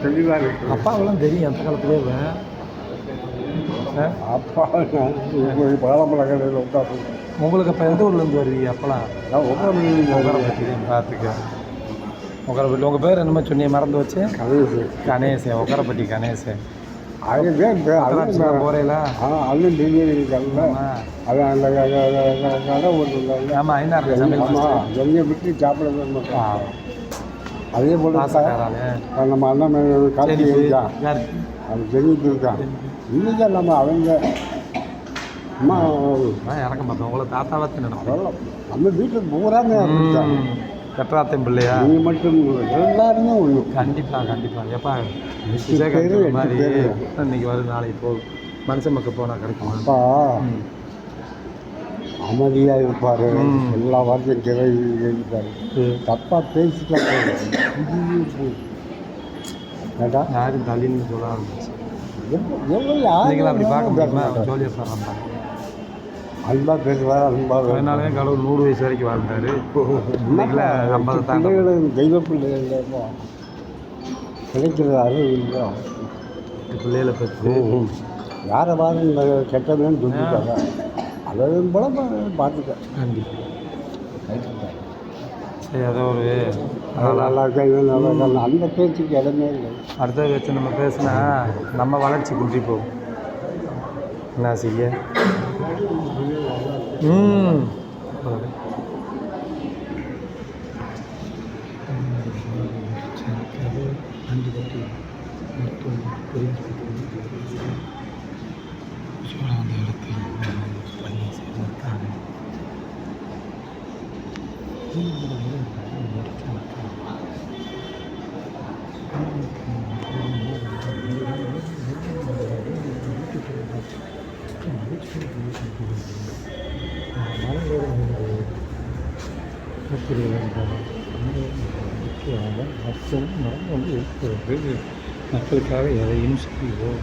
தெளிவாக இருக்கு. அப்பாவெல்லாம் தெரியும் அந்த காலத்துலேயே. அப்பா பாலமலை கடையில் உட்காந்து உங்களுக்கு அப்போ எந்த ஊர்லேருந்து வருவீங்க அப்போலாம்? உட்காந்து பார்த்துக்க உக்கரப்பட்டி. உங்கள் பேர் என்னமோ சொன்னீங்க மறந்து வச்சு? கணேசன். கணேசன். உக்கரப்பட்டி கணேசன். அதுவே போகிறீங்களா? அதுவும் டெலிவரி கடல அது அந்த கடை ஒன்று இல்லை. ஆமாம் ஐநாறு. ஆமாம் எங்கே விட்டு சாப்பிட மாட்டோம். அதே போல் நம்ம அண்ணன் காட்சி இருக்கான், அது தெரிவித்து இருக்கான். இன்னைக்கு நம்ம அவங்க அம்மா இறக்க மாட்டோம். உங்களை தாத்தாவா தின்னு நம்ம வீட்டுக்கு பூராமே இருக்காங்க. கட்டுறாத்தையும் பிள்ளையா நீ மட்டும் எல்லாருமே ஒன்று. கண்டிப்பாக கண்டிப்பாக. எப்பா மாதிரி இன்னைக்கு வருது நாளைக்கு போகும். மனுஷன் மக்கள் போனால் கிடைக்கும். அப்பா அமைதியாக இருப்பார், எல்லா வார்த்தையும் கிளவி எழுதிப்பார். தப்பாக பேசிட்டா கேட்டா யாரும் தள்ளின்னு சொல்ல ஆரம்பிச்சு. எவ்வளோ அப்படி பார்க்க முடியுமா? ஜோலியாக போடுறாங்க. அன்பா பேசுவார், அன்பாக அதனாலே கடவுள் 100 வயசு வரைக்கும் வாழ்ந்தார். இன்னைக்குல 50 தாண்டி தெய்வ பிள்ளைகள் கிடைக்கிறது அறிவு இல்லை. பிள்ளைகளை பற்றி யாரை பாரு இந்த கெட்டதுன்னு சொல்லிட்டாங்க. அதை போல பார்த்துட்டேன். கண்டிப்பாக. சரி அதோ ஒரு நல்லா இருக்கா அந்த பேச்சுக்கு இடமே இல்லை. அடுத்த வச்சு நம்ம பேசினா நம்ம வளர்ச்சி குன்றி போகும். என்ன செய்ய? மக்களுக்காக எதையும் செய்வோம்.